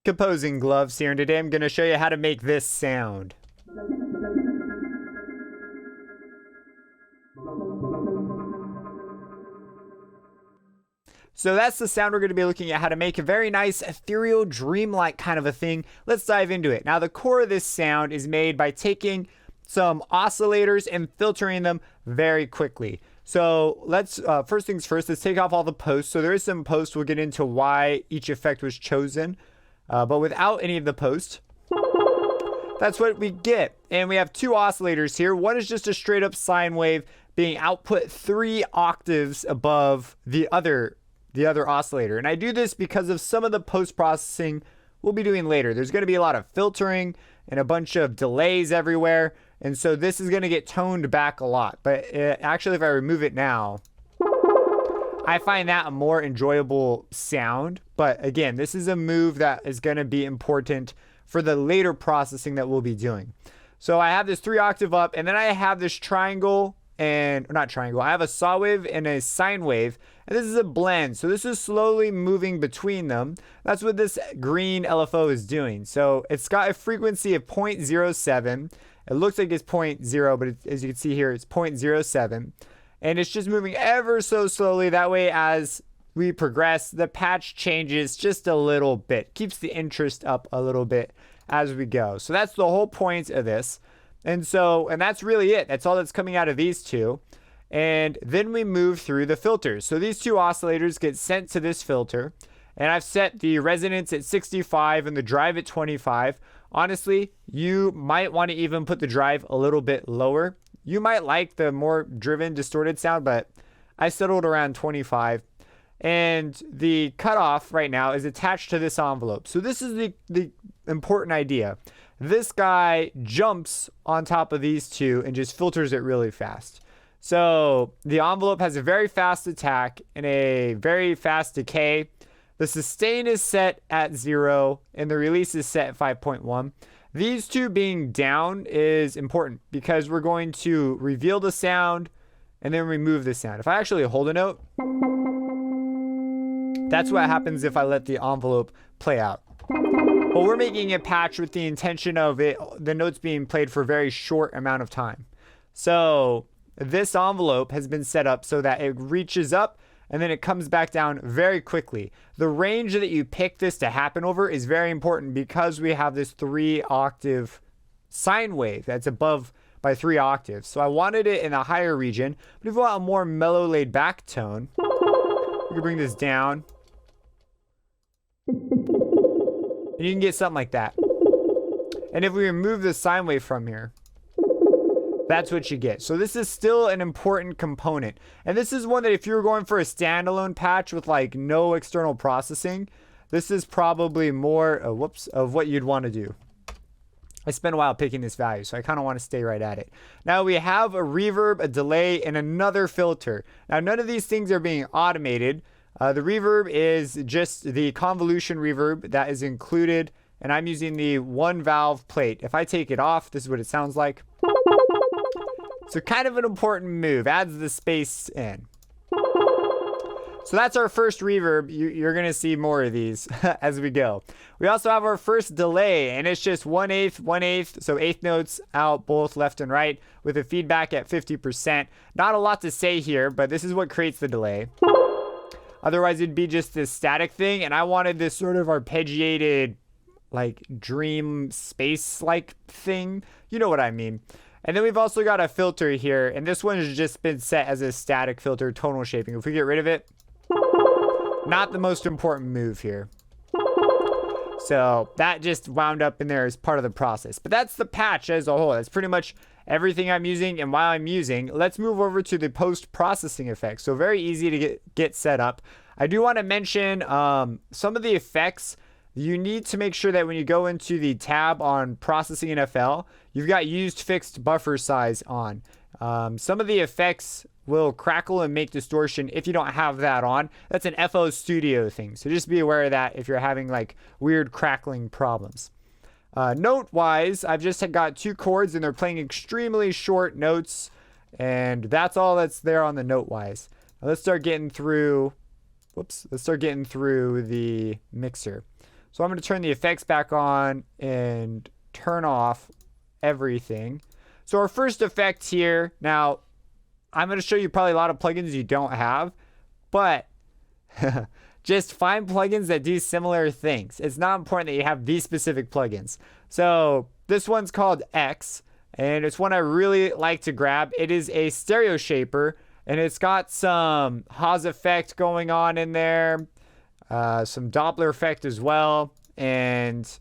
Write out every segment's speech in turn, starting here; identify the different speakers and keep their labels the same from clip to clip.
Speaker 1: composing gloves here, and today I'm going to show you how to make this sound. So that's the sound we're going to be looking at, how to make a very nice ethereal dreamlike kind of a thing. Let's dive into it. Now the core of this sound is made by taking some oscillators and filtering them very quickly. So let's first things first, let's take off all the posts. So there is some posts. We'll get into why each effect was chosen, but without any of the posts, that's what we get. And we have two oscillators here. One is just a straight up sine wave being output 3 octaves above the other oscillator. And I do this because of some of the post processing we'll be doing later. There's going to be a lot of filtering and a bunch of delays everywhere. And so this is going to get toned back a lot. But actually, if I remove it now, I find that a more enjoyable sound. But again, this is a move that is going to be important for the later processing that we'll be doing. So I have this 3 octave up, and then I have this triangle and not triangle. I have a saw wave and a sine wave, and this is a blend. So this is slowly moving between them. That's what this green LFO is doing. So it's got a frequency of 0.07. It looks like it's 0.0, but as you can see here, it's 0.07. And it's just moving ever so slowly. That way, as we progress, the patch changes just a little bit. Keeps the interest up a little bit as we go. So that's the whole point of this. And that's really it. That's all that's coming out of these two. And then we move through the filters. So these two oscillators get sent to this filter. And I've set the resonance at 65 and the drive at 25. Honestly, you might want to even put the drive a little bit lower. You might like the more driven, distorted sound, but I settled around 25. And the cutoff right now is attached to this envelope. So this is the important idea. This guy jumps on top of these two and just filters it really fast. So the envelope has a very fast attack and a very fast decay. The sustain is set at 0 and the release is set at 5.1. These two being down is important because we're going to reveal the sound and then remove the sound. If I actually hold a note, that's what happens if I let the envelope play out. But we're making a patch with the intention of the notes being played for a very short amount of time. So this envelope has been set up so that it reaches up and then it comes back down very quickly. The range that you pick this to happen over is very important because we have this 3 octave sine wave that's above by 3 octaves. So I wanted it in a higher region, but if we want a more mellow laid back tone, we can bring this down. And you can get something like that. And if we remove the sine wave from here, that's what you get. So this is still an important component. And this is one that if you're going for a standalone patch with like no external processing, this is probably more of what you'd want to do. I spent a while picking this value, so I kind of want to stay right at it. Now we have a reverb, a delay, and another filter. Now none of these things are being automated. The reverb is just the convolution reverb that is included, and I'm using the 1 valve plate. If I take it off, this is what it sounds like. So kind of an important move, adds the space in. So that's our first reverb. You're going to see more of these as we go. We also have our first delay, and it's just 1/8, 1/8. So 1/8 notes out both left and right with a feedback at 50%. Not a lot to say here, but this is what creates the delay. Otherwise, it'd be just this static thing, and I wanted this sort of arpeggiated, like dream space-like thing. You know what I mean. And then we've also got a filter here, and this one has just been set as a static filter, tonal shaping. If we get rid of it, not the most important move here. So that just wound up in there as part of the process. But that's the patch as a whole. That's pretty much everything I'm using and while I'm using. Let's move over to the post-processing effects. So very easy to get set up. I do want to mention some of the effects. You need to make sure that when you go into the tab on processing in FL, you've got used fixed buffer size on. Some of the effects will crackle and make distortion if you don't have that on. That's an FL Studio thing. So just be aware of that if you're having like weird crackling problems. Note-wise, I've just got 2 chords and they're playing extremely short notes. And that's all that's there on the note-wise. Now let's start getting through the mixer. So I'm going to turn the effects back on and turn off everything. So our first effect here, now I'm going to show you probably a lot of plugins you don't have, but just find plugins that do similar things. It's not important that you have these specific plugins. So this one's called X, and it's one I really like to grab. It is a stereo shaper, and it's got some Haas effect going on in there, some Doppler effect as well, and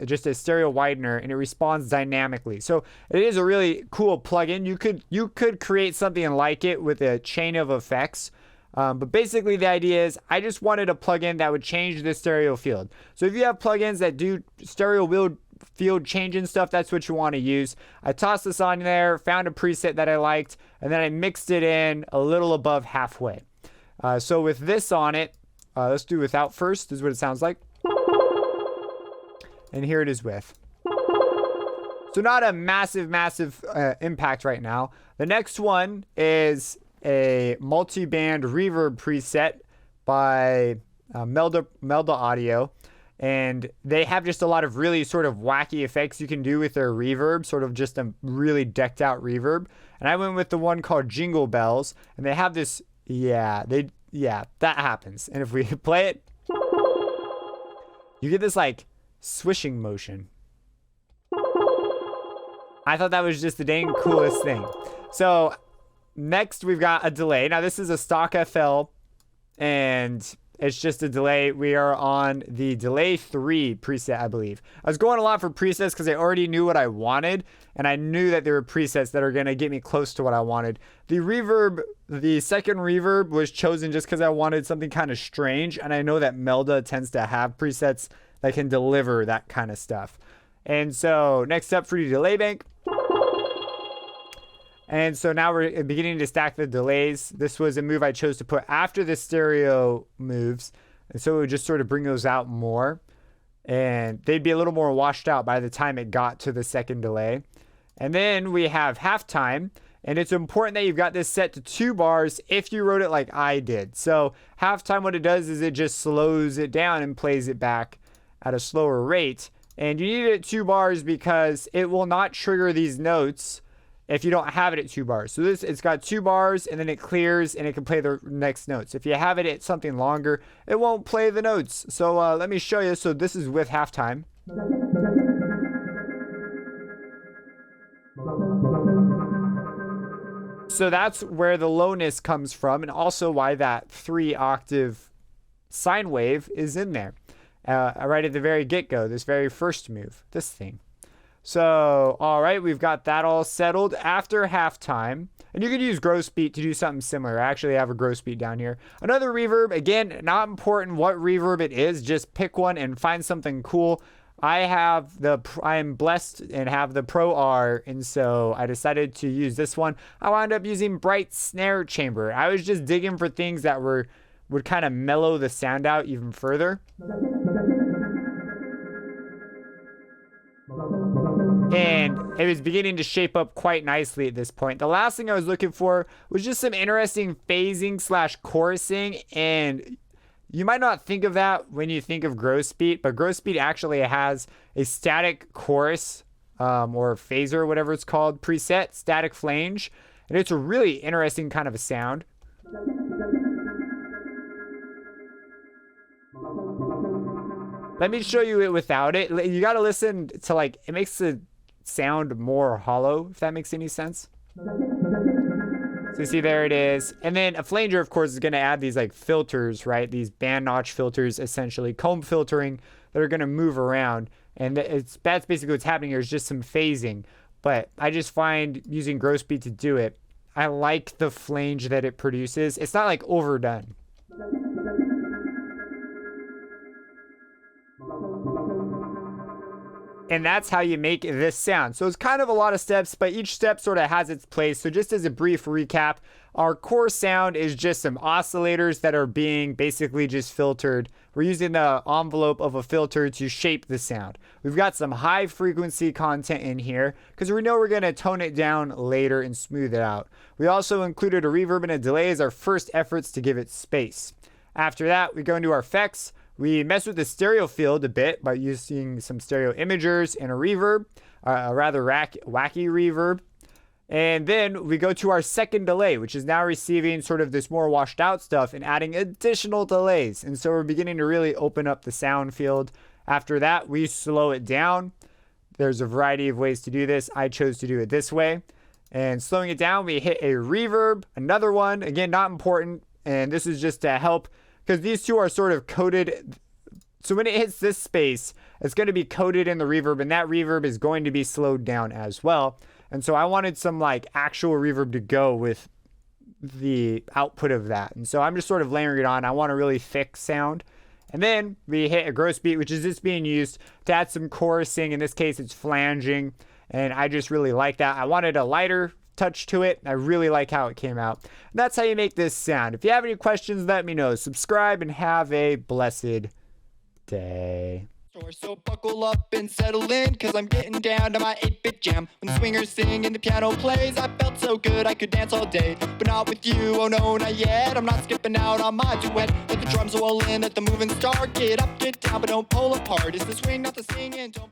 Speaker 1: just a stereo widener, and it responds dynamically. So it is a really cool plugin. You could create something like it with a chain of effects. But basically the idea is I just wanted a plugin that would change the stereo field. So if you have plugins that do stereo field change and stuff, that's what you want to use. I tossed this on there, found a preset that I liked, and then I mixed it in a little above halfway. So with this on it, let's do without first. This is what it sounds like. And here it is with. So not a massive impact right now. The next one is a multi-band reverb preset by Melda Audio, and they have just a lot of really sort of wacky effects you can do with their reverb, sort of just a really decked out reverb. And I went with the one called Jingle Bells, and they have this, that happens. And if we play it, you get this like swishing motion. I thought that was just the dang coolest thing. So next we've got a delay. Now this is a stock FL, and it's just a delay. We are on the delay 3 preset, I believe. I was going a lot for presets because I already knew what I wanted, and I knew that there were presets that are going to get me close to what I wanted. The reverb, the second reverb was chosen just because I wanted something kind of strange, and I know that Melda tends to have presets that can deliver that kind of stuff. And so next up, Fruity Delay Bank. And so now we're beginning to stack the delays. This was a move I chose to put after the stereo moves. And so it would just sort of bring those out more. And they'd be a little more washed out by the time it got to the second delay. And then we have halftime. And it's important that you've got this set to 2 bars if you wrote it like I did. So halftime, what it does is it just slows it down and plays it back at a slower rate. And you need it at 2 bars because it will not trigger these notes if you don't have it at 2 bars. So it's got 2 bars, and then it clears and it can play the next notes. If you have it at something longer, it won't play the notes. So let me show you. So this is with halftime. So that's where the lowness comes from, and also why that 3-octave sine wave is in there. Right at the very get-go, this very first move, this thing. So, all right, we've got that all settled after halftime. And you could use gross beat to do something similar. I actually have a gross beat down here. Another reverb, again, not important what reverb it is, just pick one and find something cool. I am blessed and have the Pro R, and so I decided to use this one. I wound up using Bright Snare Chamber. I was just digging for things that would kind of mellow the sound out even further. And it was beginning to shape up quite nicely at this point. The last thing I was looking for was just some interesting phasing / chorusing. And you might not think of that when you think of gross beat, but gross beat actually has a static chorus or phaser, whatever it's called, preset, static flange. And it's a really interesting kind of a sound. Let me show you it without it. You got to listen to, like, it makes the sound more hollow, if that makes any sense. So you see, there it is. And then a flanger, of course, is going to add these like filters, right? These band notch filters, essentially comb filtering, that are going to move around. And that's basically what's happening here, is just some phasing. But I just find using gross beat to do it, I like the flange that it produces. It's not like overdone. And that's how you make this sound. So it's kind of a lot of steps, but each step sort of has its place. So just as a brief recap, our core sound is just some oscillators that are being basically just filtered. We're using the envelope of a filter to shape the sound. We've got some high frequency content in here because we know we're going to tone it down later and smooth it out. We also included a reverb and a delay as our first efforts to give it space. After that, we go into our effects. We mess with the stereo field a bit by using some stereo imagers and a reverb, a rather wacky reverb. And then we go to our second delay, which is now receiving sort of this more washed out stuff and adding additional delays. And so we're beginning to really open up the sound field. After that, we slow it down. There's a variety of ways to do this. I chose to do it this way. And slowing it down, we hit a reverb, another one, again, not important. And this is just to help because these two are sort of coded. So when it hits this space, it's going to be coded in the reverb, and that reverb is going to be slowed down as well. And so I wanted some like actual reverb to go with the output of that. And so I'm just sort of layering it on. I want a really thick sound. And then we hit a gross beat, which is just being used to add some chorusing. In this case, it's flanging. And I just really like that. I wanted a lighter touch to it. I really like how it came out. And that's how you make this sound. If you have any questions, let me know. Subscribe and have a blessed day.
Speaker 2: So buckle up and settle in, cause I'm getting down to my 8-bit jam. When the swingers sing and the piano plays, I felt so good I could dance all day. But not with you, oh no, not yet. I'm not skipping out on my duet. Let the drums roll in, let the moving start. Get up, get down, but don't pull apart. It's the swing, not the singing. Don't